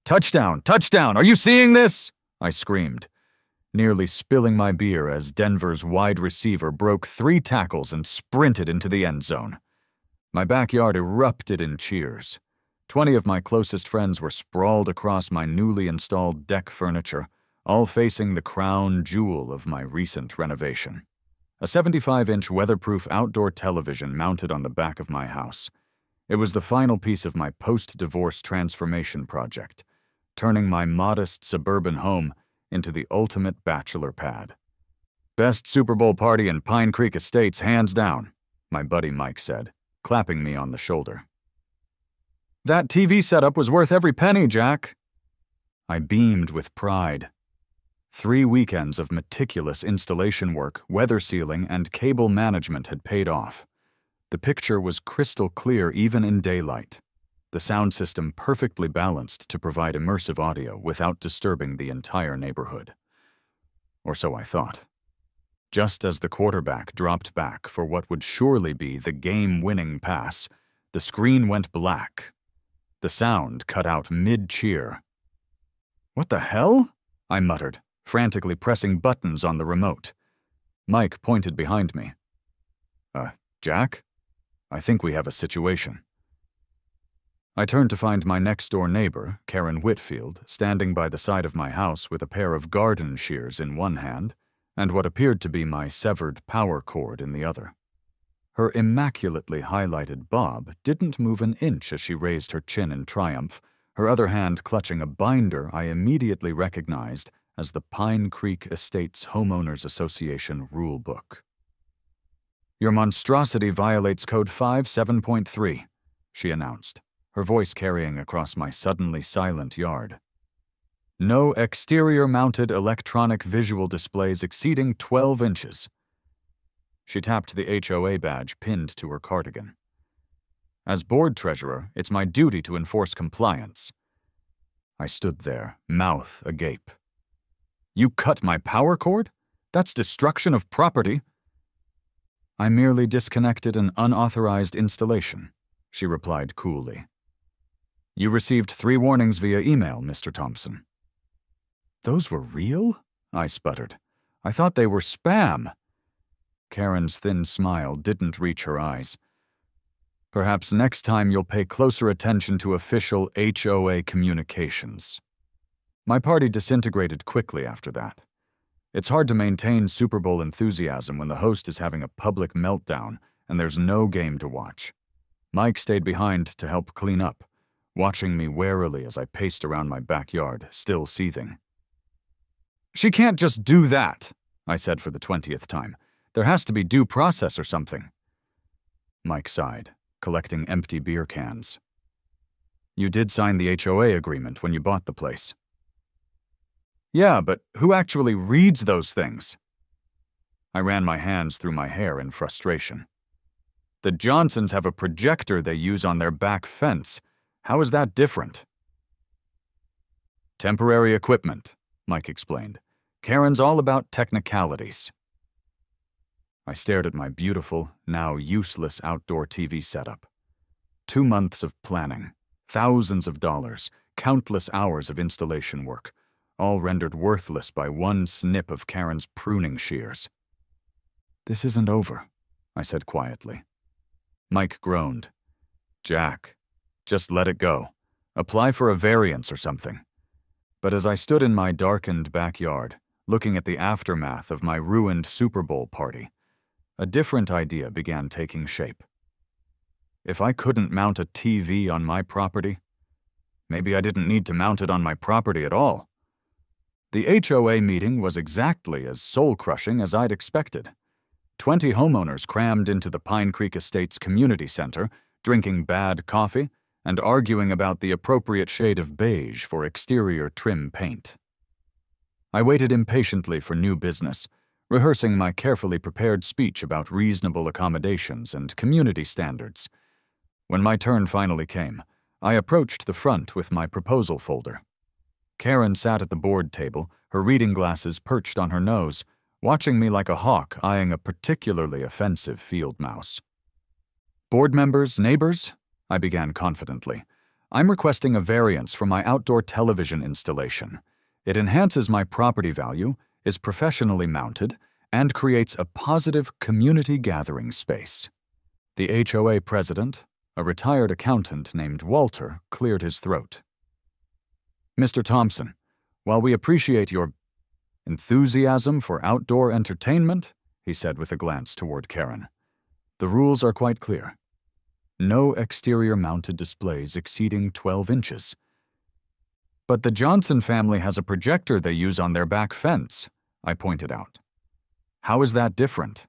Touchdown! Touchdown! Are you seeing this? I screamed, nearly spilling my beer as Denver's wide receiver broke 3 tackles and sprinted into the end zone. My backyard erupted in cheers. 20 of my closest friends were sprawled across my newly installed deck furniture, all facing the crown jewel of my recent renovation. A 75-inch weatherproof outdoor television mounted on the back of my house. It was the final piece of my post-divorce transformation project, turning my modest suburban home into the ultimate bachelor pad. Best Super Bowl party in Pine Creek Estates, hands down, my buddy Mike said, clapping me on the shoulder. That TV setup was worth every penny, Jack. I beamed with pride. 3 weekends of meticulous installation work, weather sealing, and cable management had paid off. The picture was crystal clear even in daylight. The sound system perfectly balanced to provide immersive audio without disturbing the entire neighborhood. Or so I thought. Just as the quarterback dropped back for what would surely be the game-winning pass, the screen went black. The sound cut out mid-cheer. "What the hell?" I muttered, frantically pressing buttons on the remote. Mike pointed behind me. Jack? I think we have a situation." I turned to find my next-door neighbor, Karen Whitfield, standing by the side of my house with a pair of garden shears in one hand and what appeared to be my severed power cord in the other. Her immaculately highlighted bob didn't move an inch as she raised her chin in triumph, her other hand clutching a binder I immediately recognized as the Pine Creek Estates Homeowners Association Rule Book. "Your monstrosity violates Code 57.3, she announced, her voice carrying across my suddenly silent yard. "No exterior-mounted electronic visual displays exceeding 12 inches. She tapped the HOA badge pinned to her cardigan. "As board treasurer, it's my duty to enforce compliance." I stood there, mouth agape. "You cut my power cord? That's destruction of property." "I merely disconnected an unauthorized installation," she replied coolly. "You received 3 warnings via email, Mr. Thompson." "Those were real?" I sputtered. "I thought they were spam." Karen's thin smile didn't reach her eyes. "Perhaps next time you'll pay closer attention to official HOA communications." My party disintegrated quickly after that. It's hard to maintain Super Bowl enthusiasm when the host is having a public meltdown and there's no game to watch. Mike stayed behind to help clean up, watching me warily as I paced around my backyard, still seething. "She can't just do that," I said for the 20th time. "There has to be due process or something." Mike sighed, collecting empty beer cans. "You did sign the HOA agreement when you bought the place." "Yeah, but who actually reads those things?" I ran my hands through my hair in frustration. "The Johnsons have a projector they use on their back fence. How is that different?" "Temporary equipment," Mike explained. "Karen's all about technicalities." I stared at my beautiful, now useless outdoor TV setup. 2 months of planning, thousands of dollars, countless hours of installation work, all rendered worthless by one snip of Karen's pruning shears. "This isn't over," I said quietly. Mike groaned. "Jack, just let it go. Apply for a variance or something." But as I stood in my darkened backyard, looking at the aftermath of my ruined Super Bowl party, a different idea began taking shape. If I couldn't mount a TV on my property, maybe I didn't need to mount it on my property at all. The HOA meeting was exactly as soul-crushing as I'd expected. 20 homeowners crammed into the Pine Creek Estates Community Center, drinking bad coffee and arguing about the appropriate shade of beige for exterior trim paint. I waited impatiently for new business, rehearsing my carefully prepared speech about reasonable accommodations and community standards. When my turn finally came, I approached the front with my proposal folder. Karen sat at the board table, her reading glasses perched on her nose, watching me like a hawk eyeing a particularly offensive field mouse. "Board members, neighbors," I began confidently, I'm requesting a variance for my outdoor television installation. It enhances my property value, is professionally mounted, and creates a positive community gathering space." The HOA president, a retired accountant named Walter, cleared his throat. "Mr. Thompson, while we appreciate your enthusiasm for outdoor entertainment," he said with a glance toward Karen, "the rules are quite clear. No exterior mounted displays exceeding 12 inches. But the Johnson family has a projector they use on their back fence," I pointed out. "How is that different?"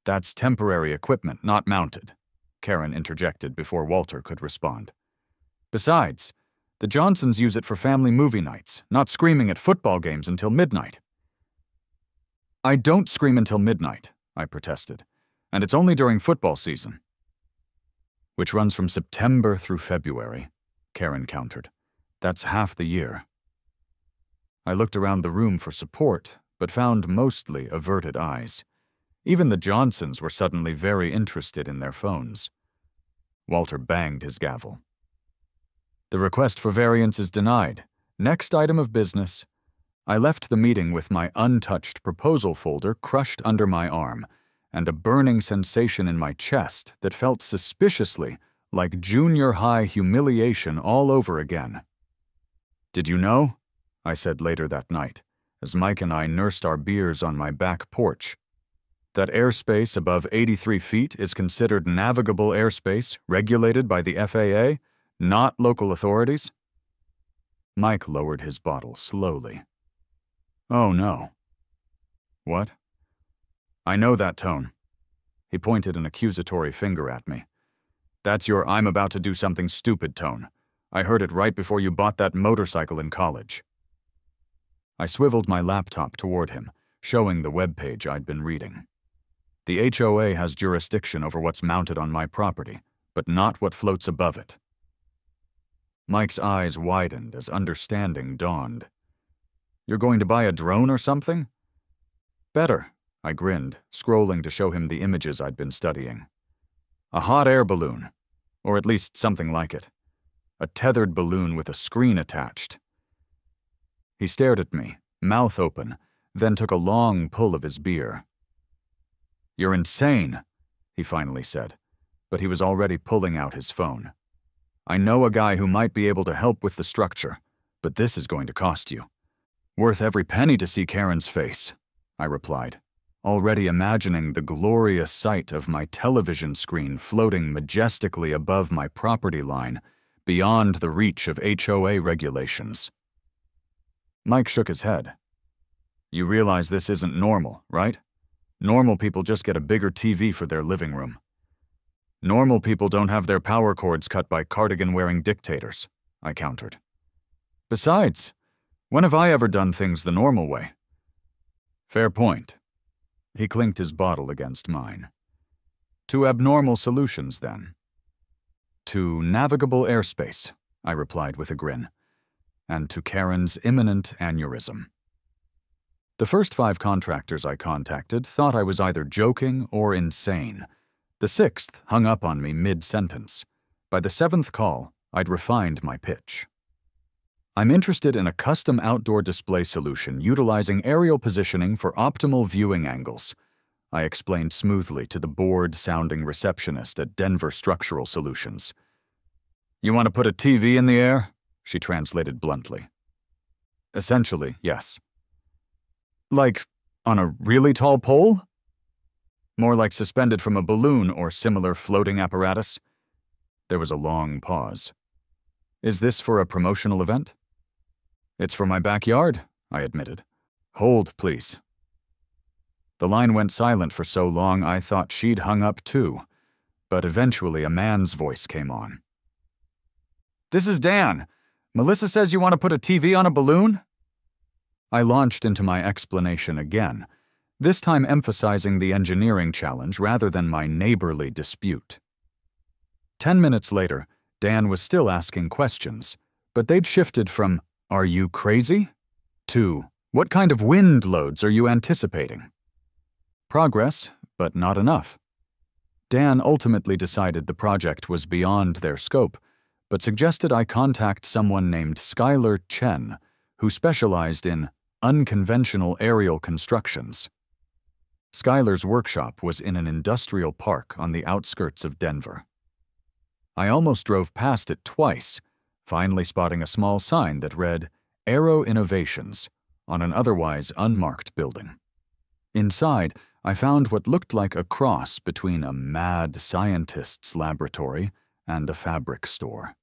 "That's temporary equipment, not mounted," Karen interjected before Walter could respond. "Besides, the Johnsons use it for family movie nights, not screaming at football games until midnight." "I don't scream until midnight," I protested, "and it's only during football season." "Which runs from September through February," Karen countered. "That's half the year." I looked around the room for support, but found mostly averted eyes. Even the Johnsons were suddenly very interested in their phones. Walter banged his gavel. "The request for variance is denied. Next item of business." I left the meeting with my untouched proposal folder crushed under my arm, and a burning sensation in my chest that felt suspiciously like junior high humiliation all over again. "Did you know?" I said later that night, as Mike and I nursed our beers on my back porch, "that airspace above 83 feet is considered navigable airspace regulated by the FAA, not local authorities?" Mike lowered his bottle slowly. "Oh, no." "What?" "I know that tone." He pointed an accusatory finger at me. "That's your 'I'm about to do something stupid' tone. I heard it right before you bought that motorcycle in college." I swiveled my laptop toward him, showing the webpage I'd been reading. "The HOA has jurisdiction over what's mounted on my property, but not what floats above it." Mike's eyes widened as understanding dawned. "You're going to buy a drone or something?" "Better," I grinned, scrolling to show him the images I'd been studying. "A hot air balloon, or at least something like it. A tethered balloon with a screen attached." He stared at me, mouth open, then took a long pull of his beer. "You're insane," he finally said, but he was already pulling out his phone. "I know a guy who might be able to help with the structure, but this is going to cost you." "Worth every penny to see Karen's face," I replied, already imagining the glorious sight of my television screen floating majestically above my property line, beyond the reach of HOA regulations. Mike shook his head. "You realize this isn't normal, right? Normal people just get a bigger TV for their living room. Normal people don't have their power cords cut by cardigan-wearing dictators," I countered. "Besides, when have I ever done things the normal way?" "Fair point." He clinked his bottle against mine. "To abnormal solutions, then." "To navigable airspace," I replied with a grin, "and to Karen's imminent aneurysm." The first 5 contractors I contacted thought I was either joking or insane. The 6th hung up on me mid-sentence. By the 7th call, I'd refined my pitch. "I'm interested in a custom outdoor display solution utilizing aerial positioning for optimal viewing angles," I explained smoothly to the bored-sounding receptionist at Denver Structural Solutions. "You want to put a TV in the air?" she translated bluntly. "Essentially, yes." "Like, on a really tall pole?" "More like suspended from a balloon or similar floating apparatus." There was a long pause. "Is this for a promotional event?" "It's for my backyard," I admitted. "Hold, please." The line went silent for so long I thought she'd hung up too, but eventually a man's voice came on. "This is Dan. Melissa says you want to put a TV on a balloon?" I launched into my explanation again, this time emphasizing the engineering challenge rather than my neighborly dispute. 10 minutes later, Dan was still asking questions, but they'd shifted from, "Are you crazy?" to, "What kind of wind loads are you anticipating?" Progress, but not enough. Dan ultimately decided the project was beyond their scope, but suggested I contact someone named Skylar Chen, who specialized in unconventional aerial constructions. Skylar's workshop was in an industrial park on the outskirts of Denver. I almost drove past it twice, finally spotting a small sign that read Aero Innovations on an otherwise unmarked building. Inside, I found what looked like a cross between a mad scientist's laboratory and a fabric store.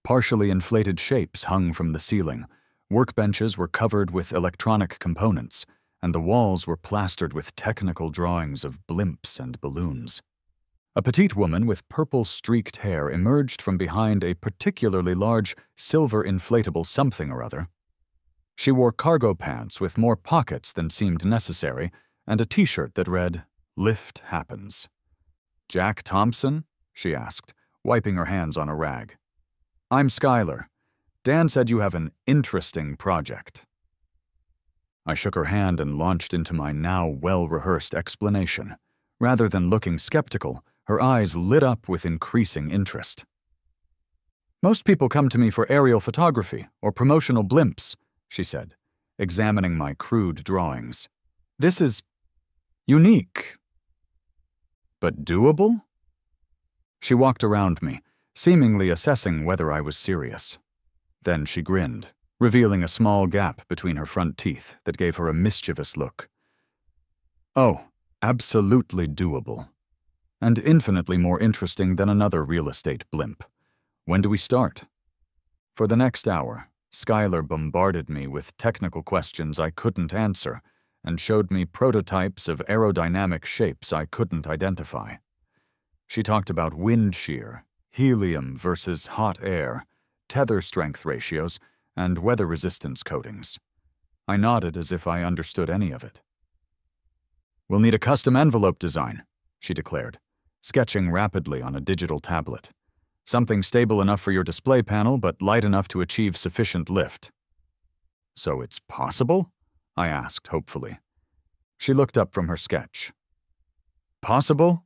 Partially inflated shapes hung from the ceiling, workbenches were covered with electronic components, and the walls were plastered with technical drawings of blimps and balloons. A petite woman with purple-streaked hair emerged from behind a particularly large silver inflatable something or other. She wore cargo pants with more pockets than seemed necessary and a t-shirt that read, "Lift Happens." "Jack Thompson?" she asked, wiping her hands on a rag. "I'm Skylar. Dan said you have an interesting project." I shook her hand and launched into my now well-rehearsed explanation. Rather than looking skeptical, her eyes lit up with increasing interest. "Most people come to me for aerial photography or promotional blimps," she said, examining my crude drawings. "This is unique." "But doable?" She walked around me, seemingly assessing whether I was serious. Then she grinned, revealing a small gap between her front teeth that gave her a mischievous look. "Oh, absolutely doable. And infinitely more interesting than another real estate blimp. When do we start?" For the next hour, Skylar bombarded me with technical questions I couldn't answer and showed me prototypes of aerodynamic shapes I couldn't identify. She talked about wind shear, helium versus hot air, tether strength ratios, and weather resistance coatings. I nodded as if I understood any of it. "We'll need a custom envelope design," she declared, sketching rapidly on a digital tablet. "Something stable enough for your display panel, but light enough to achieve sufficient lift." "So it's possible?" I asked hopefully. She looked up from her sketch. "Possible?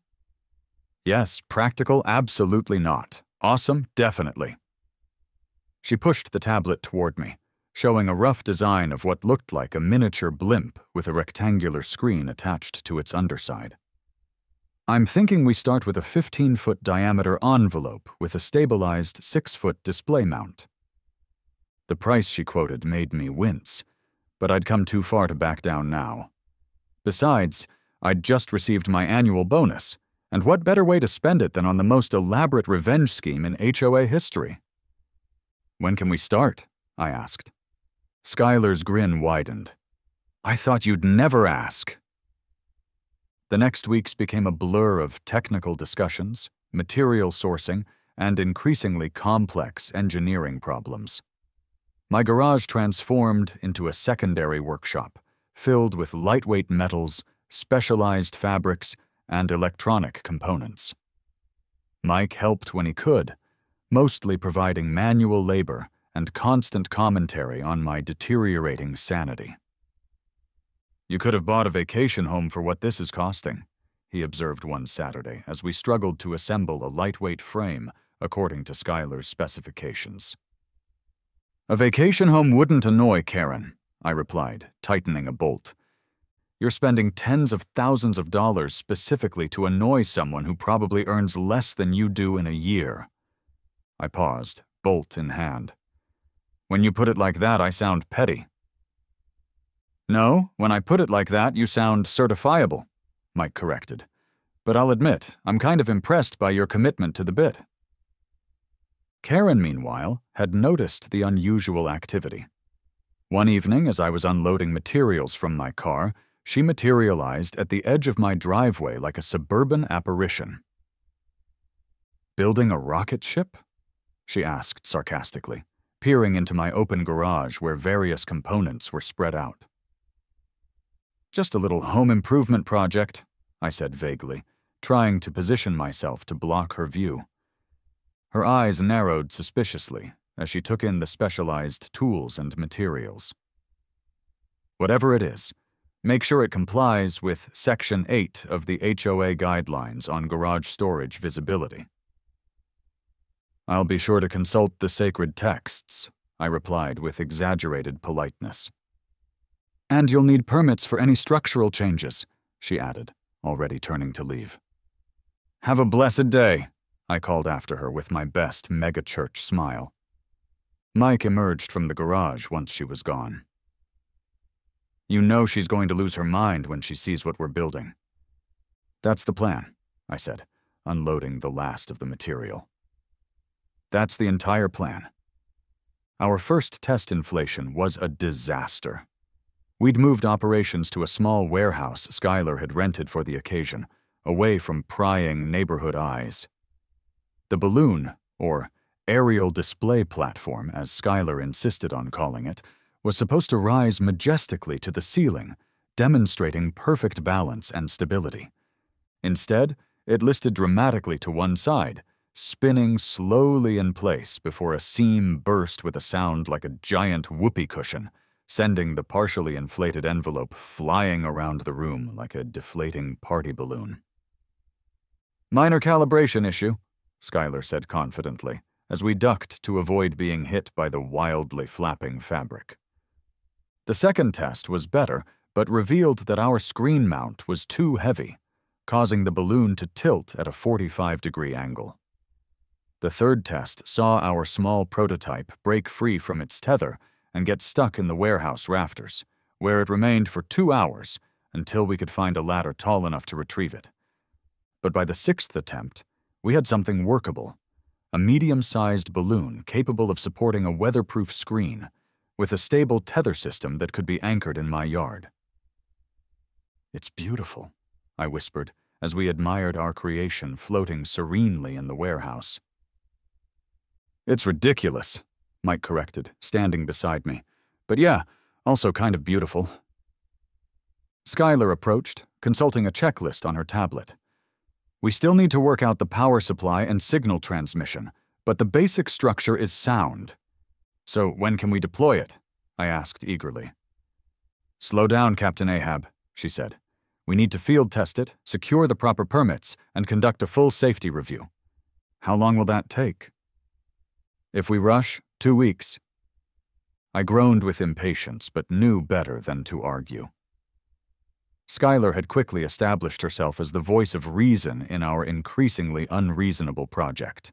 Yes, practical, absolutely not. Awesome, definitely." She pushed the tablet toward me, showing a rough design of what looked like a miniature blimp with a rectangular screen attached to its underside. "I'm thinking we start with a 15-foot diameter envelope with a stabilized 6-foot display mount." The price she quoted made me wince, but I'd come too far to back down now. Besides, I'd just received my annual bonus, and what better way to spend it than on the most elaborate revenge scheme in HOA history? "When can we start?" I asked. Skylar's grin widened. "I thought you'd never ask." The next weeks became a blur of technical discussions, material sourcing, and increasingly complex engineering problems. My garage transformed into a secondary workshop, filled with lightweight metals, specialized fabrics, and electronic components. Mike helped when he could, mostly providing manual labor and constant commentary on my deteriorating sanity. "You could have bought a vacation home for what this is costing," he observed one Saturday as we struggled to assemble a lightweight frame according to Skylar's specifications. "A vacation home wouldn't annoy Karen," I replied, tightening a bolt. "You're spending tens of thousands of dollars specifically to annoy someone who probably earns less than you do in a year." I paused, bolt in hand. "When you put it like that, I sound petty." "No, when I put it like that, you sound certifiable," Mike corrected. "But I'll admit, I'm kind of impressed by your commitment to the bit." Karen, meanwhile, had noticed the unusual activity. One evening, as I was unloading materials from my car, she materialized at the edge of my driveway like a suburban apparition. "Building a rocket ship?" she asked sarcastically, peering into my open garage where various components were spread out. "Just a little home improvement project," I said vaguely, trying to position myself to block her view. Her eyes narrowed suspiciously as she took in the specialized tools and materials. "Whatever it is, make sure it complies with Section 8 of the HOA Guidelines on Garage Storage Visibility." I'll be sure to consult the sacred texts, I replied with exaggerated politeness. And you'll need permits for any structural changes, she added, already turning to leave. Have a blessed day, I called after her with my best megachurch smile. Mike emerged from the garage once she was gone. You know she's going to lose her mind when she sees what we're building. That's the plan, I said, unloading the last of the material. That's the entire plan. Our first test inflation was a disaster. We'd moved operations to a small warehouse Skylar had rented for the occasion, away from prying neighborhood eyes. The balloon, or aerial display platform, as Skylar insisted on calling it, was supposed to rise majestically to the ceiling, demonstrating perfect balance and stability. Instead, it listed dramatically to one side, spinning slowly in place before a seam burst with a sound like a giant whoopee cushion, sending the partially inflated envelope flying around the room like a deflating party balloon. Minor calibration issue, Skylar said confidently, as we ducked to avoid being hit by the wildly flapping fabric. The second test was better, but revealed that our screen mount was too heavy, causing the balloon to tilt at a 45-degree angle. The third test saw our small prototype break free from its tether and get stuck in the warehouse rafters, where it remained for 2 hours until we could find a ladder tall enough to retrieve it. But by the sixth attempt, we had something workable, a medium-sized balloon capable of supporting a weatherproof screen, with a stable tether system that could be anchored in my yard. It's beautiful, I whispered, as we admired our creation floating serenely in the warehouse. It's ridiculous, Mike corrected, standing beside me. But yeah, also kind of beautiful. Skylar approached, consulting a checklist on her tablet. We still need to work out the power supply and signal transmission, but the basic structure is sound. So when can we deploy it? I asked eagerly. Slow down, Captain Ahab, she said. We need to field test it, secure the proper permits, and conduct a full safety review. How long will that take? If we rush, 2 weeks. I groaned with impatience, but knew better than to argue. Skylar had quickly established herself as the voice of reason in our increasingly unreasonable project.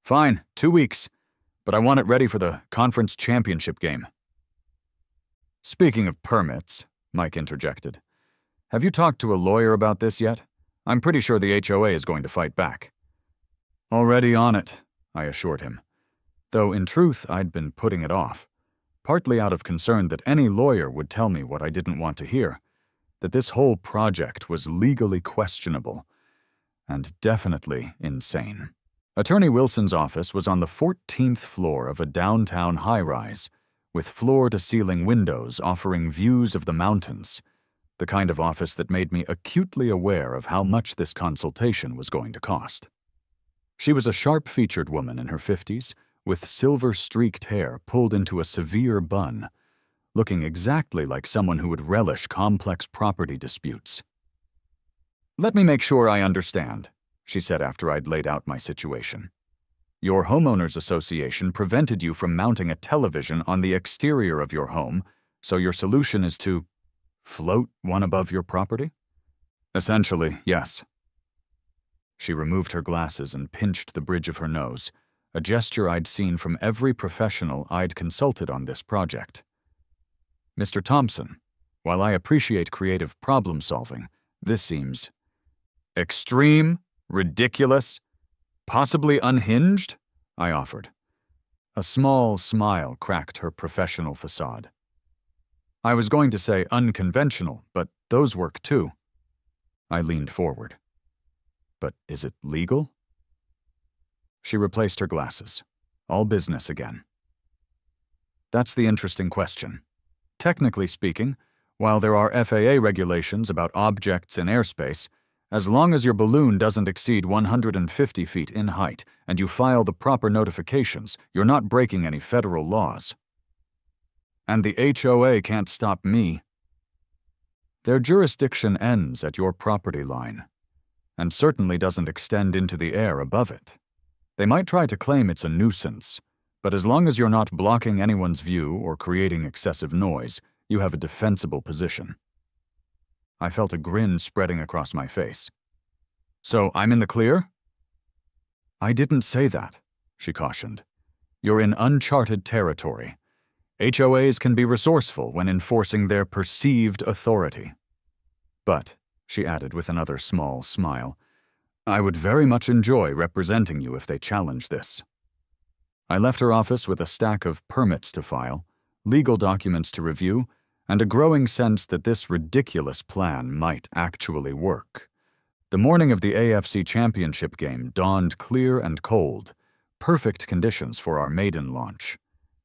Fine, 2 weeks, but I want it ready for the conference championship game. Speaking of permits, Mike interjected, have you talked to a lawyer about this yet? I'm pretty sure the HOA is going to fight back. Already on it, I assured him, though in truth I'd been putting it off, partly out of concern that any lawyer would tell me what I didn't want to hear, that this whole project was legally questionable and definitely insane. Attorney Wilson's office was on the 14th floor of a downtown high-rise, with floor-to-ceiling windows offering views of the mountains, the kind of office that made me acutely aware of how much this consultation was going to cost. She was a sharp-featured woman in her 50s, with silver-streaked hair pulled into a severe bun, looking exactly like someone who would relish complex property disputes. Let me make sure I understand, she said after I'd laid out my situation. Your homeowners association prevented you from mounting a television on the exterior of your home, so your solution is to float one above your property? Essentially, yes. She removed her glasses and pinched the bridge of her nose, a gesture I'd seen from every professional I'd consulted on this project. Mr. Thompson, while I appreciate creative problem-solving, this seems extreme, ridiculous, possibly unhinged, I offered. A small smile cracked her professional facade. I was going to say unconventional, but those work too. I leaned forward. But is it legal? She replaced her glasses. All business again. That's the interesting question. Technically speaking, while there are FAA regulations about objects in airspace, as long as your balloon doesn't exceed 150 feet in height and you file the proper notifications, you're not breaking any federal laws. And the HOA can't stop me. Their jurisdiction ends at your property line, and certainly doesn't extend into the air above it. They might try to claim it's a nuisance, but as long as you're not blocking anyone's view or creating excessive noise, you have a defensible position. I felt a grin spreading across my face. So I'm in the clear? I didn't say that, she cautioned. You're in uncharted territory. HOAs can be resourceful when enforcing their perceived authority. But, she added with another small smile, I would very much enjoy representing you if they challenge this. I left her office with a stack of permits to file, legal documents to review, and a growing sense that this ridiculous plan might actually work. The morning of the AFC Championship game dawned clear and cold, perfect conditions for our maiden launch.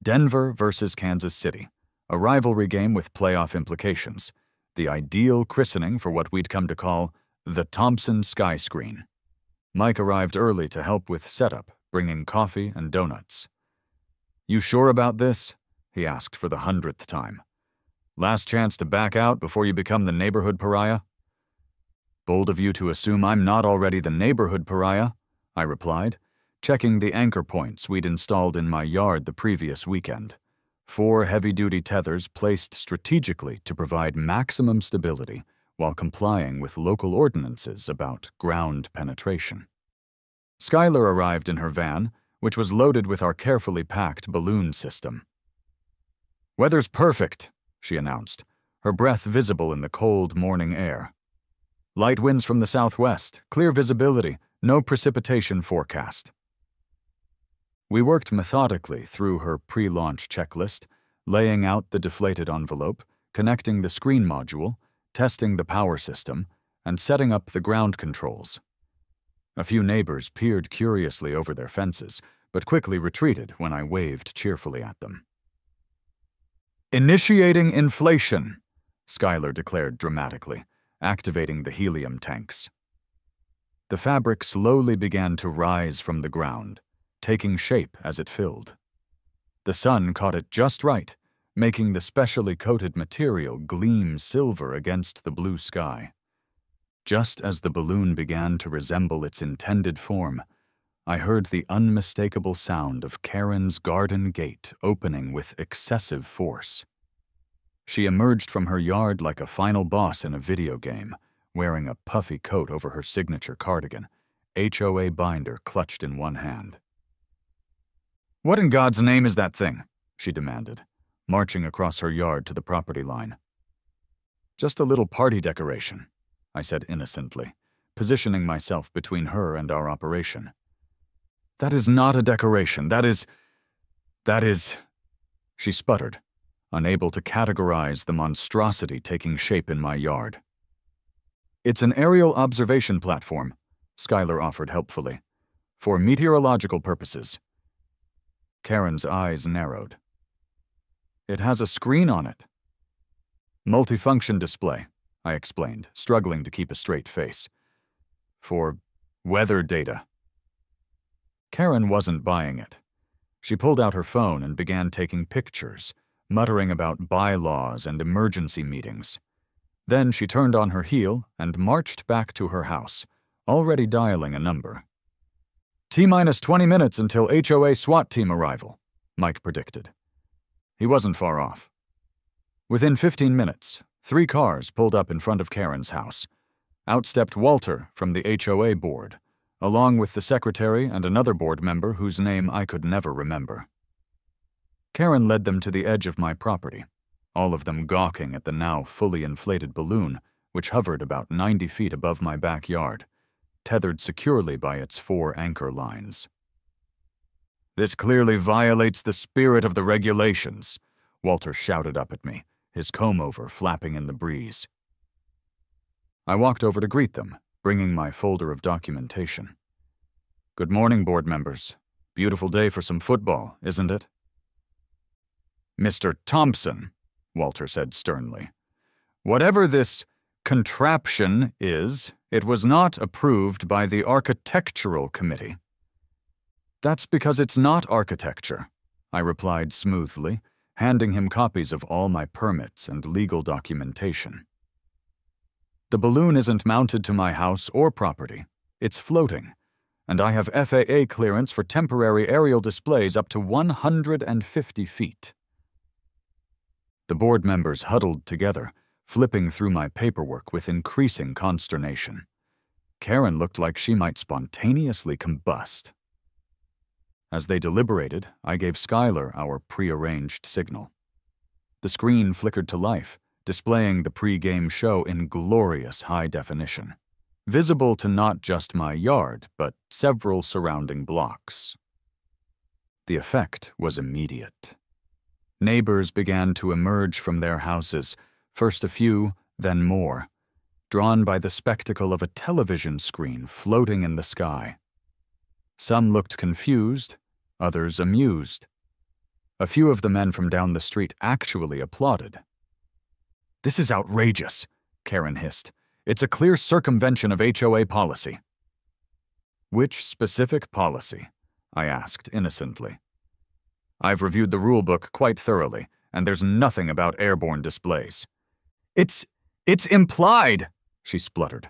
Denver versus Kansas City, a rivalry game with playoff implications, the ideal christening for what we'd come to call the Thompson Sky Screen. Mike arrived early to help with setup, bringing coffee and donuts. You sure about this? He asked for the 100th time. Last chance to back out before you become the neighborhood pariah? Bold of you to assume I'm not already the neighborhood pariah, I replied, checking the anchor points we'd installed in my yard the previous weekend. 4 heavy-duty tethers placed strategically to provide maximum stability while complying with local ordinances about ground penetration. Skylar arrived in her van, which was loaded with our carefully packed balloon system. Weather's perfect, she announced, her breath visible in the cold morning air. Light winds from the southwest, clear visibility, no precipitation forecast. We worked methodically through her pre-launch checklist, laying out the deflated envelope, connecting the screen module, testing the power system, and setting up the ground controls. A few neighbors peered curiously over their fences, but quickly retreated when I waved cheerfully at them. Initiating inflation, Skylar declared dramatically, activating the helium tanks. The fabric slowly began to rise from the ground, taking shape as it filled. The sun caught it just right, making the specially coated material gleam silver against the blue sky. Just as the balloon began to resemble its intended form, I heard the unmistakable sound of Karen's garden gate opening with excessive force. She emerged from her yard like a final boss in a video game, wearing a puffy coat over her signature cardigan, HOA binder clutched in one hand. "What in God's name is that thing?" she demanded, marching across her yard to the property line. "Just a little party decoration," I said innocently, positioning myself between her and our operation. "That is not a decoration. That is... She sputtered, unable to categorize the monstrosity taking shape in my yard. "It's an aerial observation platform," Skylar offered helpfully, "for meteorological purposes." Karen's eyes narrowed. "It has a screen on it." "Multifunction display," I explained, struggling to keep a straight face. "For weather data." Karen wasn't buying it. She pulled out her phone and began taking pictures, muttering about bylaws and emergency meetings. Then she turned on her heel and marched back to her house, already dialing a number. "T-minus 20 minutes until HOA SWAT team arrival," Mike predicted. He wasn't far off. Within 15 minutes, 3 cars pulled up in front of Karen's house. Out stepped Walter from the HOA board, along with the secretary and another board member whose name I could never remember. Karen led them to the edge of my property, all of them gawking at the now fully inflated balloon, which hovered about 90 feet above my backyard, tethered securely by its 4 anchor lines. "This clearly violates the spirit of the regulations," Walter shouted up at me, his comb-over flapping in the breeze. I walked over to greet them, bringing my folder of documentation. "Good morning, board members. Beautiful day for some football, isn't it?" "Mr. Thompson," Walter said sternly, "whatever this contraption is, it was not approved by the Architectural Committee." "That's because it's not architecture," I replied smoothly, handing him copies of all my permits and legal documentation. "The balloon isn't mounted to my house or property. It's floating, and I have FAA clearance for temporary aerial displays up to 150 feet. The board members huddled together, flipping through my paperwork with increasing consternation. Karen looked like she might spontaneously combust. As they deliberated, I gave Skylar our prearranged signal. The screen flickered to life, displaying the pre-game show in glorious high definition, visible to not just my yard, but several surrounding blocks. The effect was immediate. Neighbors began to emerge from their houses, first a few, then more, drawn by the spectacle of a television screen floating in the sky. Some looked confused, others amused. A few of the men from down the street actually applauded. "This is outrageous," Karen hissed. "It's a clear circumvention of HOA policy." "Which specific policy?" I asked innocently. "I've reviewed the rulebook quite thoroughly, and there's nothing about airborne displays." It's implied," she spluttered.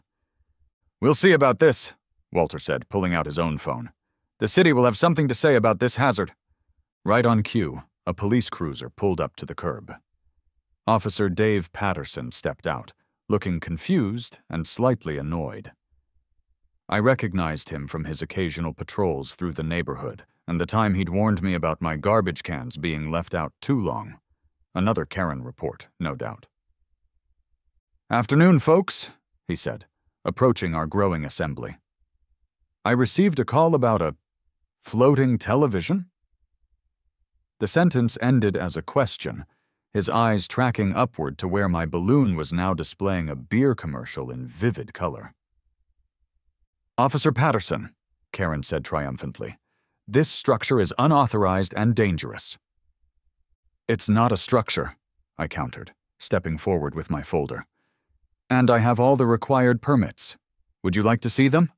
"We'll see about this," Walter said, pulling out his own phone. "The city will have something to say about this hazard." Right on cue, a police cruiser pulled up to the curb. Officer Dave Patterson stepped out, looking confused and slightly annoyed. I recognized him from his occasional patrols through the neighborhood and the time he'd warned me about my garbage cans being left out too long. Another Karen report, no doubt. "Afternoon, folks," he said, approaching our growing assembly. "I received a call about a floating television?" The sentence ended as a question, his eyes tracking upward to where my balloon was now displaying a beer commercial in vivid color. "Officer Patterson," Karen said triumphantly, "this structure is unauthorized and dangerous." "It's not a structure," I countered, stepping forward with my folder. "And I have all the required permits. Would you like to see them?"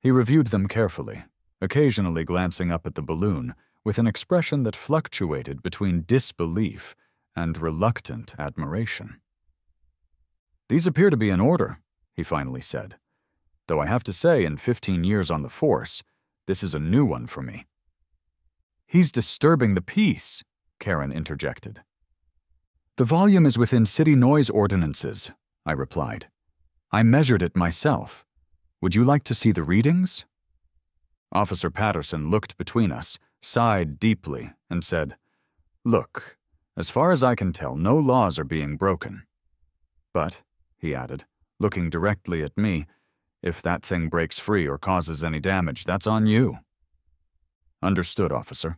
He reviewed them carefully, occasionally glancing up at the balloon with an expression that fluctuated between disbelief and reluctant admiration. "These appear to be in order," he finally said, "though I have to say, in 15 years on the force, this is a new one for me." "He's disturbing the peace," Karen interjected. "The volume is within city noise ordinances," I replied. "I measured it myself. Would you like to see the readings?" Officer Patterson looked between us, sighed deeply, and said, "Look, as far as I can tell, no laws are being broken. But," he added, looking directly at me, "if that thing breaks free or causes any damage, that's on you." "Understood, officer."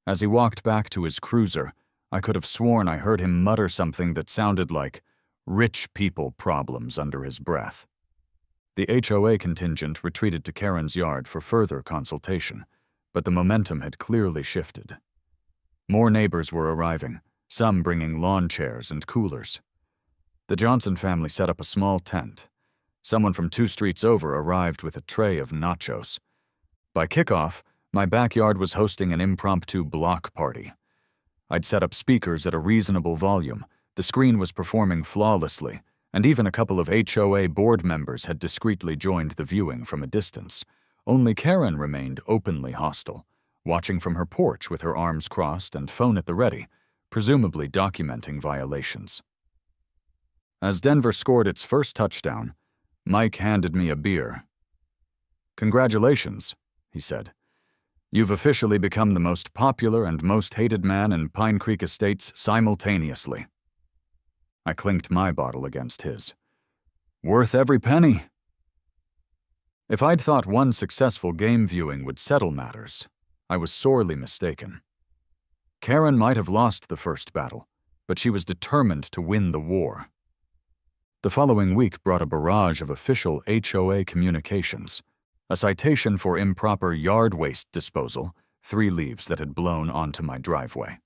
As he walked back to his cruiser, I could have sworn I heard him mutter something that sounded like rich people problems under his breath. The HOA contingent retreated to Karen's yard for further consultation, but the momentum had clearly shifted. More neighbors were arriving, some bringing lawn chairs and coolers. The Johnson family set up a small tent. Someone from 2 streets over arrived with a tray of nachos. By kickoff, my backyard was hosting an impromptu block party. I'd set up speakers at a reasonable volume, the screen was performing flawlessly, and even a couple of HOA board members had discreetly joined the viewing from a distance. Only Karen remained openly hostile, watching from her porch with her arms crossed and phone at the ready, presumably documenting violations. As Denver scored its first touchdown, Mike handed me a beer. "Congratulations," he said. "You've officially become the most popular and most hated man in Pine Creek Estates simultaneously." I clinked my bottle against his. "Worth every penny." If I'd thought one successful game viewing would settle matters, I was sorely mistaken. Karen might have lost the first battle, but she was determined to win the war. The following week brought a barrage of official HOA communications, a citation for improper yard waste disposal, 3 leaves that had blown onto my driveway.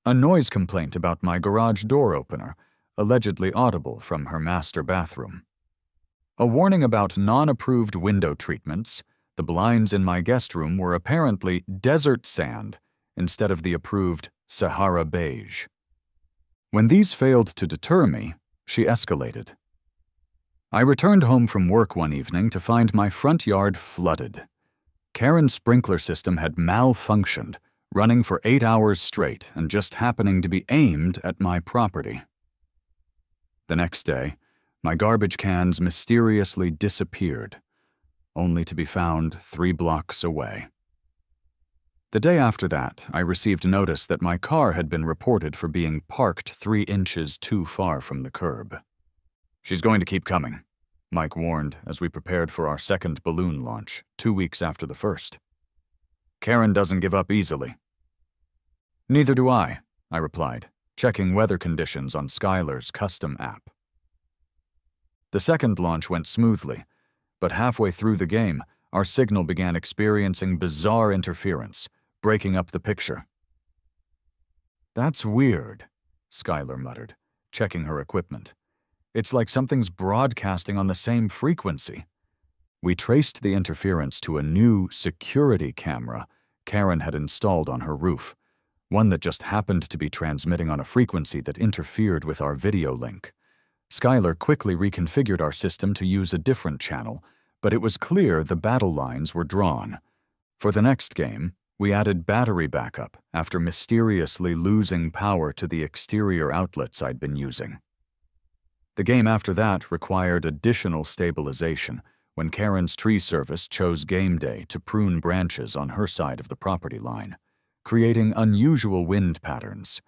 A noise complaint about my garage door opener, allegedly audible from her master bathroom. A warning about non-approved window treatments. The blinds in my guest room were apparently desert sand instead of the approved Sahara beige. When these failed to deter me, she escalated. I returned home from work one evening to find my front yard flooded. Karen's sprinkler system had malfunctioned, running for 8 hours straight and just happening to be aimed at my property. The next day, my garbage cans mysteriously disappeared, only to be found 3 blocks away. The day after that, I received notice that my car had been reported for being parked 3 inches too far from the curb. "She's going to keep coming," Mike warned as we prepared for our second balloon launch, 2 weeks after the first. "Karen doesn't give up easily." "Neither do I," I replied, checking weather conditions on Skylar's custom app. The second launch went smoothly, but halfway through the game, our signal began experiencing bizarre interference, breaking up the picture. "That's weird," Skylar muttered, checking her equipment. "It's like something's broadcasting on the same frequency." We traced the interference to a new security camera Karen had installed on her roof, one that just happened to be transmitting on a frequency that interfered with our video link. Skylar quickly reconfigured our system to use a different channel, but it was clear the battle lines were drawn. For the next game, we added battery backup after mysteriously losing power to the exterior outlets I'd been using. The game after that required additional stabilization when Karen's tree service chose game day to prune branches on her side of the property line, creating unusual wind patterns.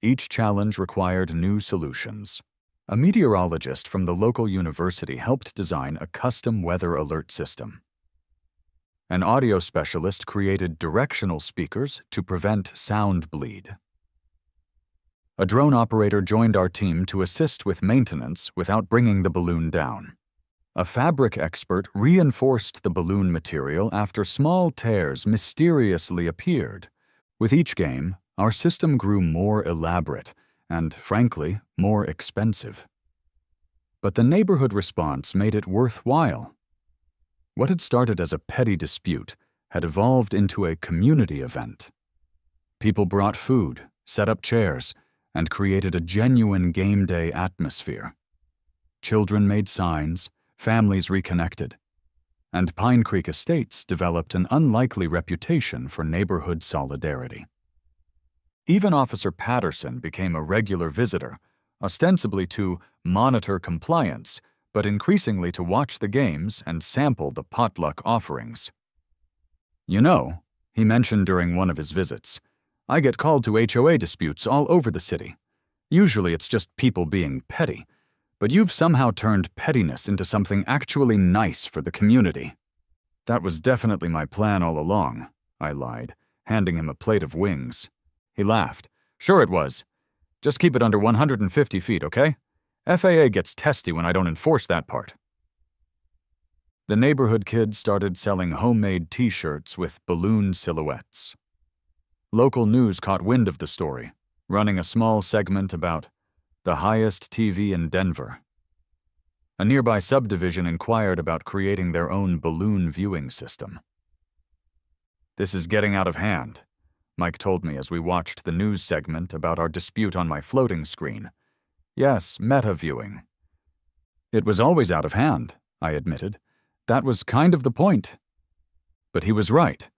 Each challenge required new solutions. A meteorologist from the local university helped design a custom weather alert system. An audio specialist created directional speakers to prevent sound bleed. A drone operator joined our team to assist with maintenance without bringing the balloon down. A fabric expert reinforced the balloon material after small tears mysteriously appeared. With each game, our system grew more elaborate and, frankly, more expensive. But the neighborhood response made it worthwhile. What had started as a petty dispute had evolved into a community event. People brought food, set up chairs, and created a genuine game day atmosphere. Children made signs, families reconnected, and Pine Creek Estates developed an unlikely reputation for neighborhood solidarity. Even Officer Patterson became a regular visitor, ostensibly to monitor compliance, but increasingly to watch the games and sample the potluck offerings. "You know," he mentioned during one of his visits, "I get called to HOA disputes all over the city. Usually it's just people being petty, but you've somehow turned pettiness into something actually nice for the community." "That was definitely my plan all along," I lied, handing him a plate of wings. He laughed. "Sure it was. Just keep it under 150 feet, okay? FAA gets testy when I don't enforce that part." The neighborhood kids started selling homemade t-shirts with balloon silhouettes. Local news caught wind of the story, running a small segment about the highest TV in Denver. A nearby subdivision inquired about creating their own balloon viewing system. "This is getting out of hand," Mike told me as we watched the news segment about our dispute on my floating screen. "Yes, meta viewing." "It was always out of hand," I admitted. "That was kind of the point." But he was right.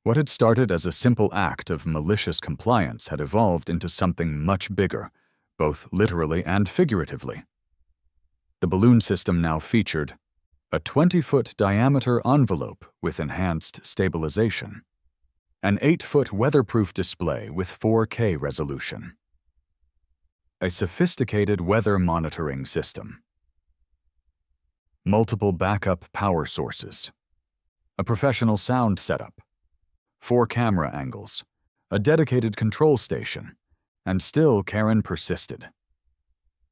What had started as a simple act of malicious compliance had evolved into something much bigger, both literally and figuratively. The balloon system now featured a 20-foot diameter envelope with enhanced stabilization, an 8-foot weatherproof display with 4K resolution, a sophisticated weather monitoring system, multiple backup power sources, a professional sound setup, 4 camera angles, a dedicated control station, and still Karen persisted.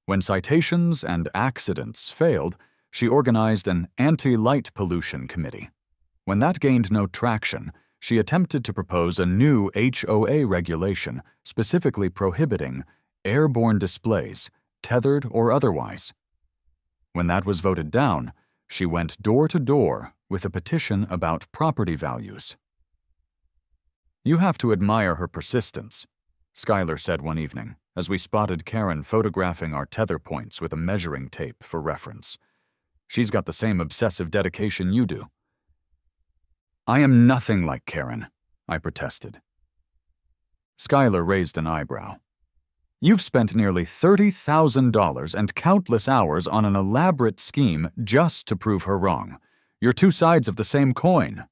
When citations and accidents failed, she organized an anti-light pollution committee. When that gained no traction, she attempted to propose a new HOA regulation specifically prohibiting airborne displays, tethered or otherwise. When that was voted down, she went door to door with a petition about property values. "You have to admire her persistence," Skylar said one evening, as we spotted Karen photographing our tether points with a measuring tape for reference. She's got the same obsessive dedication you do. I am nothing like Karen, I protested. Skylar raised an eyebrow. You've spent nearly $30,000 and countless hours on an elaborate scheme just to prove her wrong. You're two sides of the same coin.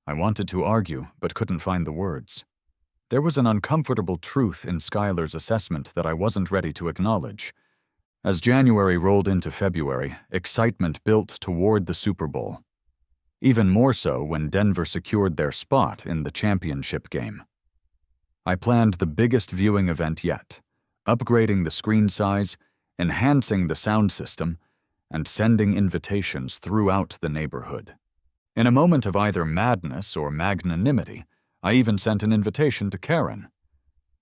I wanted to argue, but couldn't find the words. There was an uncomfortable truth in Skylar's assessment that I wasn't ready to acknowledge. As January rolled into February, excitement built toward the Super Bowl. Even more so when Denver secured their spot in the championship game. I planned the biggest viewing event yet, upgrading the screen size, enhancing the sound system, and sending invitations throughout the neighborhood. In a moment of either madness or magnanimity, I even sent an invitation to Karen.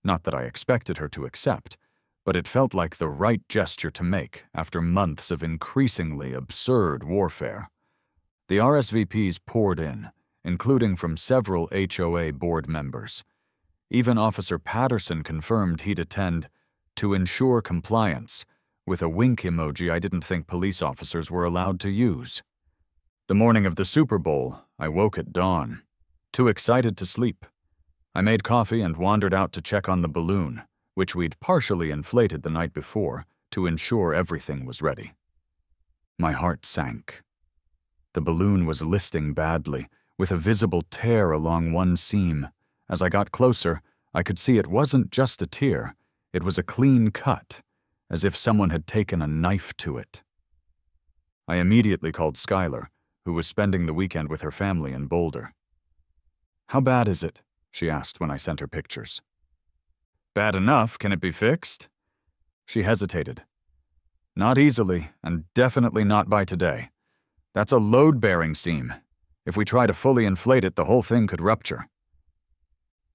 Not that I expected her to accept, but it felt like the right gesture to make after months of increasingly absurd warfare. The RSVPs poured in, including from several HOA board members. Even Officer Patterson confirmed he'd attend to ensure compliance, with a wink emoji I didn't think police officers were allowed to use. The morning of the Super Bowl, I woke at dawn, too excited to sleep. I made coffee and wandered out to check on the balloon, which we'd partially inflated the night before to ensure everything was ready. My heart sank. The balloon was listing badly, with a visible tear along one seam. As I got closer, I could see it wasn't just a tear, it was a clean cut, as if someone had taken a knife to it. I immediately called Skylar, who was spending the weekend with her family in Boulder. "How bad is it?" she asked when I sent her pictures. "Bad enough, can it be fixed?" She hesitated. "Not easily, and definitely not by today. That's a load-bearing seam. If we try to fully inflate it, the whole thing could rupture."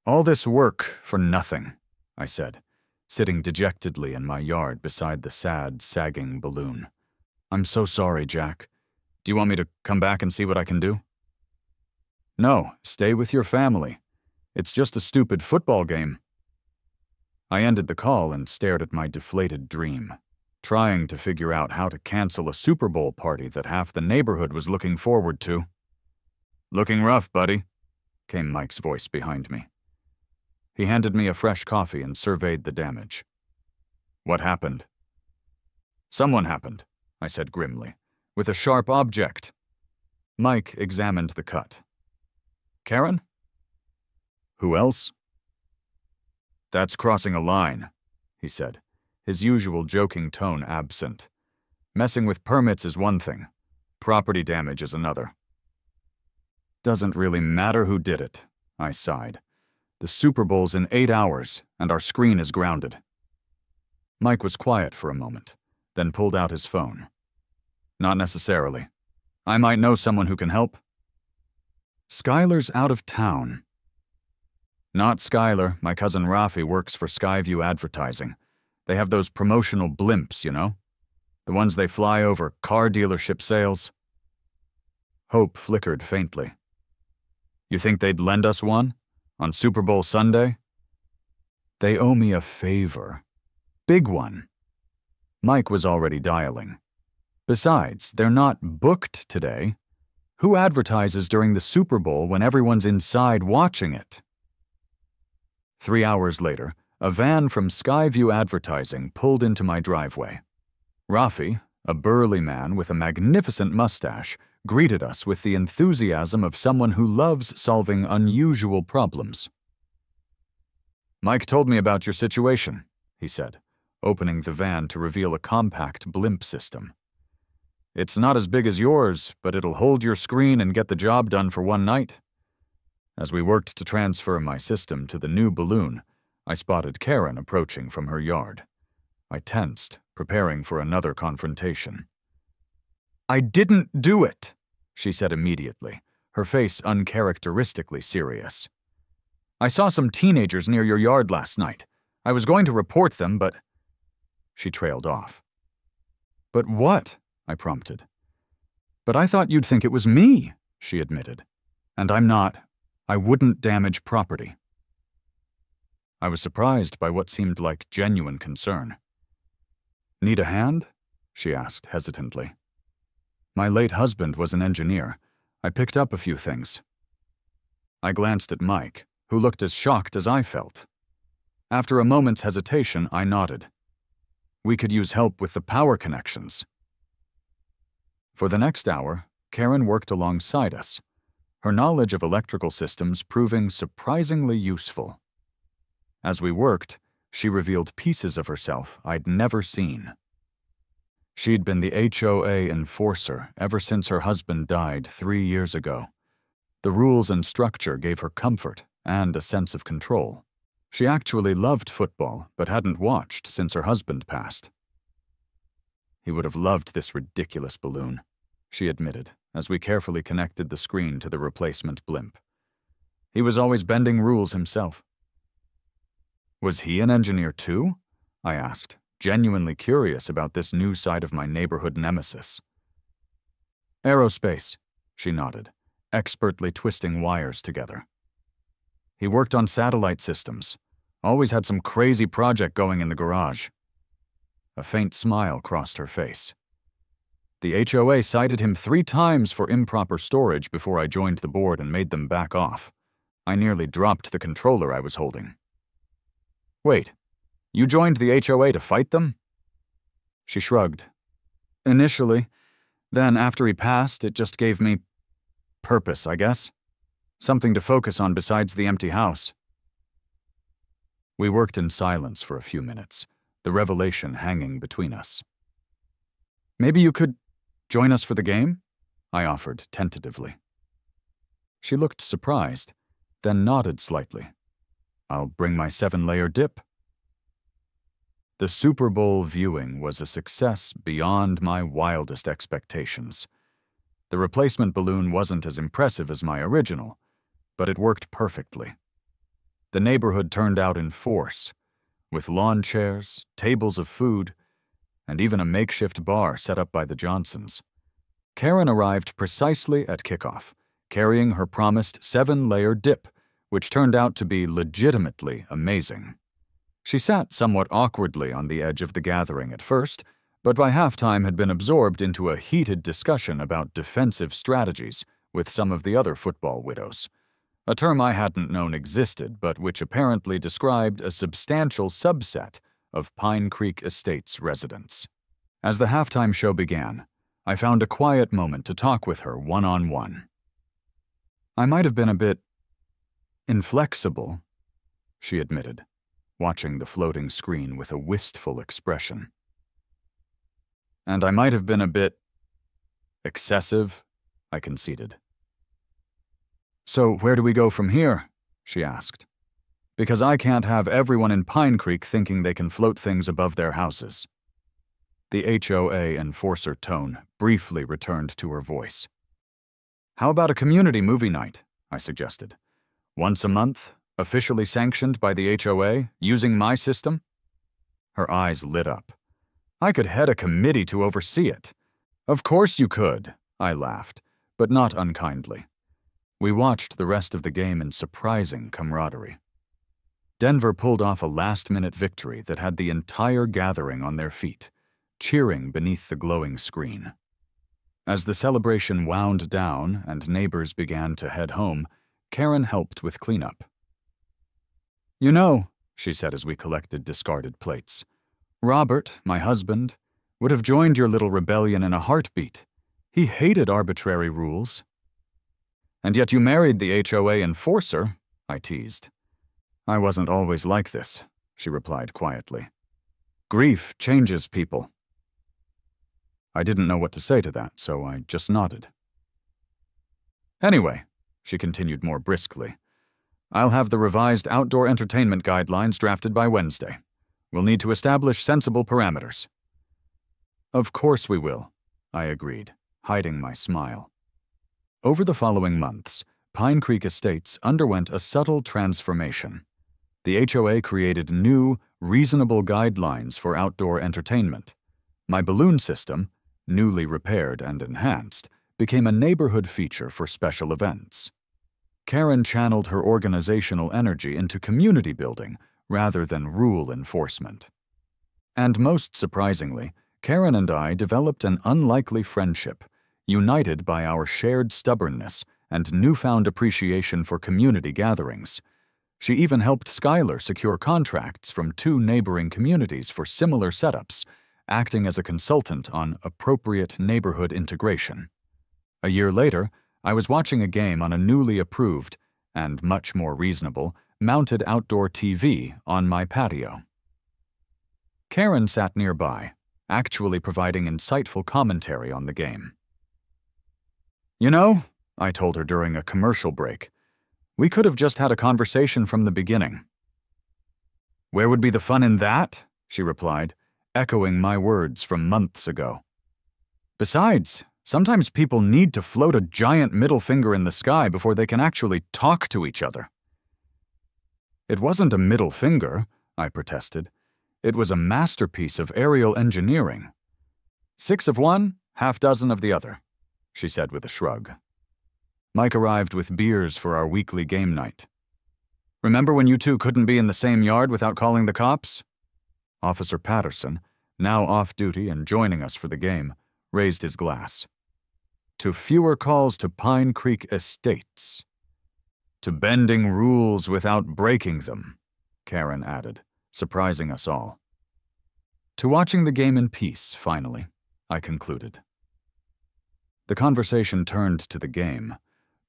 "All this work for nothing," I said, sitting dejectedly in my yard beside the sad, sagging balloon. "I'm so sorry, Jack. Do you want me to come back and see what I can do?" "No, stay with your family. It's just a stupid football game." I ended the call and stared at my deflated dream, trying to figure out how to cancel a Super Bowl party that half the neighborhood was looking forward to. "Looking rough, buddy," came Mike's voice behind me. He handed me a fresh coffee and surveyed the damage. "What happened?" "Someone happened," I said grimly, "with a sharp object." Mike examined the cut. "Karen?" "Who else?" "That's crossing a line," he said, his usual joking tone absent. "Messing with permits is one thing. Property damage is another." "Doesn't really matter who did it," I sighed. "The Super Bowl's in 8 hours, and our screen is grounded." Mike was quiet for a moment, then pulled out his phone. "Not necessarily. I might know someone who can help." "Skylar's out of town." "Not Skylar. My cousin Rafi works for Skyview Advertising. They have those promotional blimps, you know? The ones they fly over car dealership sales." Hope flickered faintly. "You think they'd lend us one? On Super Bowl Sunday?" "They owe me a favor. Big one." Mike was already dialing. "Besides, they're not booked today. Who advertises during the Super Bowl when everyone's inside watching it?" 3 hours later, a van from Skyview Advertising pulled into my driveway. Rafi, a burly man with a magnificent mustache, greeted us with the enthusiasm of someone who loves solving unusual problems. "Mike told me about your situation," he said, opening the van to reveal a compact blimp system. "It's not as big as yours, but it'll hold your screen and get the job done for one night." As we worked to transfer my system to the new balloon, I spotted Karen approaching from her yard. I tensed, preparing for another confrontation. "I didn't do it," she said immediately, her face uncharacteristically serious. "I saw some teenagers near your yard last night. I was going to report them, but—" She trailed off. "But what?" I prompted. "But I thought you'd think it was me," she admitted. "And I'm not. I wouldn't damage property." I was surprised by what seemed like genuine concern. "Need a hand?" she asked hesitantly. My late husband was an engineer. I picked up a few things. I glanced at Mike, who looked as shocked as I felt. After a moment's hesitation, I nodded. We could use help with the power connections. For the next hour, Karen worked alongside us, her knowledge of electrical systems proving surprisingly useful. As we worked, she revealed pieces of herself I'd never seen. She'd been the HOA enforcer ever since her husband died 3 years ago. The rules and structure gave her comfort and a sense of control. She actually loved football, but hadn't watched since her husband passed. He would have loved this ridiculous balloon, she admitted, as we carefully connected the screen to the replacement blimp. He was always bending rules himself. Was he an engineer too? I asked, genuinely curious about this new side of my neighborhood nemesis. Aerospace, she nodded, expertly twisting wires together. He worked on satellite systems, always had some crazy project going in the garage. A faint smile crossed her face. The HOA cited him 3 times for improper storage before I joined the board and made them back off. I nearly dropped the controller I was holding. Wait, you joined the HOA to fight them? She shrugged. Initially. Then after he passed, it just gave me purpose, I guess. Something to focus on besides the empty house. We worked in silence for a few minutes, the revelation hanging between us. Maybe you could join us for the game? I offered tentatively. She looked surprised, then nodded slightly. I'll bring my 7-layer dip. The Super Bowl viewing was a success beyond my wildest expectations. The replacement balloon wasn't as impressive as my original, but it worked perfectly. The neighborhood turned out in force, with lawn chairs, tables of food, and even a makeshift bar set up by the Johnsons. Karen arrived precisely at kickoff, carrying her promised 7-layer dip, which turned out to be legitimately amazing. She sat somewhat awkwardly on the edge of the gathering at first, but by halftime had been absorbed into a heated discussion about defensive strategies with some of the other football widows, a term I hadn't known existed, but which apparently described a substantial subset of Pine Creek Estates residents. As the halftime show began, I found a quiet moment to talk with her one-on-one. I might have been a bit inflexible, she admitted, watching the floating screen with a wistful expression. And I might have been a bit excessive, I conceded. So where do we go from here? She asked. Because I can't have everyone in Pine Creek thinking they can float things above their houses. The HOA enforcer tone briefly returned to her voice. How about a community movie night? I suggested. Once a month, officially sanctioned by the HOA, using my system? Her eyes lit up. I could head a committee to oversee it. Of course you could, I laughed, but not unkindly. We watched the rest of the game in surprising camaraderie. Denver pulled off a last-minute victory that had the entire gathering on their feet, cheering beneath the glowing screen. As the celebration wound down and neighbors began to head home, Karen helped with cleanup. You know, she said as we collected discarded plates, Robert, my husband, would have joined your little rebellion in a heartbeat. He hated arbitrary rules. And yet you married the HOA enforcer, I teased. I wasn't always like this, she replied quietly. Grief changes people. I didn't know what to say to that, so I just nodded. Anyway, she continued more briskly, I'll have the revised outdoor entertainment guidelines drafted by Wednesday. We'll need to establish sensible parameters. Of course we will, I agreed, hiding my smile. Over the following months, Pine Creek Estates underwent a subtle transformation. The HOA created new, reasonable guidelines for outdoor entertainment. My balloon system, newly repaired and enhanced, became a neighborhood feature for special events. Karen channeled her organizational energy into community building rather than rule enforcement. And most surprisingly, Karen and I developed an unlikely friendship, united by our shared stubbornness and newfound appreciation for community gatherings. She even helped Skylar secure contracts from 2 neighboring communities for similar setups, acting as a consultant on appropriate neighborhood integration. A year later, I was watching a game on a newly approved, and much more reasonable, mounted outdoor TV on my patio. Karen sat nearby, actually providing insightful commentary on the game. "You know," I told her during a commercial break, "we could have just had a conversation from the beginning." "Where would be the fun in that?" she replied, echoing my words from months ago. "Besides, sometimes people need to float a giant middle finger in the sky before they can actually talk to each other." "It wasn't a middle finger," I protested. "It was a masterpiece of aerial engineering. 6 of one, half dozen of the other," she said with a shrug. Mike arrived with beers for our weekly game night. "Remember when you two couldn't be in the same yard without calling the cops?" Officer Patterson, now off duty and joining us for the game, raised his glass. "To fewer calls to Pine Creek Estates. To bending rules without breaking them," Karen added, surprising us all. "To watching the game in peace, finally," I concluded. The conversation turned to the game,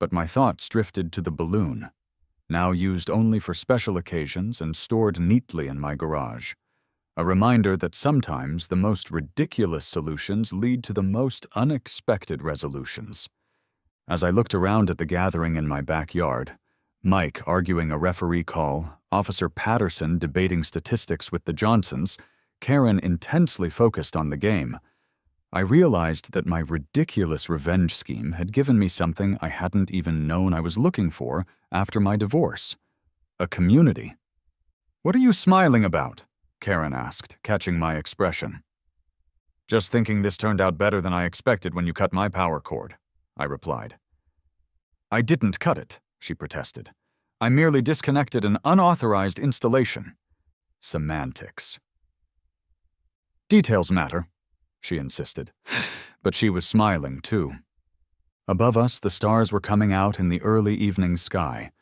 but my thoughts drifted to the balloon, now used only for special occasions and stored neatly in my garage. A reminder that sometimes the most ridiculous solutions lead to the most unexpected resolutions. As I looked around at the gathering in my backyard, Mike arguing a referee call, Officer Patterson debating statistics with the Johnsons, Karen intensely focused on the game, I realized that my ridiculous revenge scheme had given me something I hadn't even known I was looking for after my divorce: a community. "What are you smiling about?" Karen asked, catching my expression. "Just thinking this turned out better than I expected when you cut my power cord," I replied. "I didn't cut it," she protested. "I merely disconnected an unauthorized installation." Semantics. "Details matter," she insisted, but she was smiling too. Above us, the stars were coming out in the early evening sky.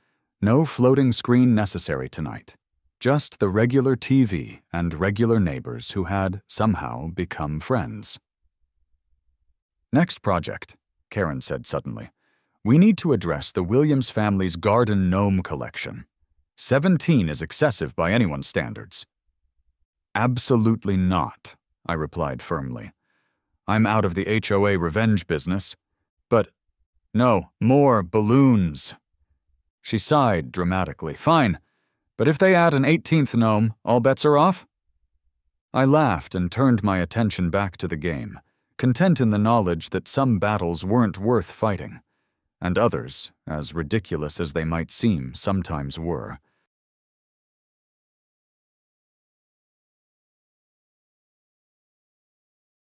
No floating screen necessary tonight. Just the regular TV and regular neighbors who had, somehow, become friends. "Next project," Karen said suddenly. "We need to address the Williams family's garden gnome collection. 17 is excessive by anyone's standards." "Absolutely not," I replied firmly. "I'm out of the HOA revenge business. But, no, more balloons." She sighed dramatically. "Fine. But if they add an 18th gnome, all bets are off?" I laughed and turned my attention back to the game, content in the knowledge that some battles weren't worth fighting, and others, as ridiculous as they might seem, sometimes were.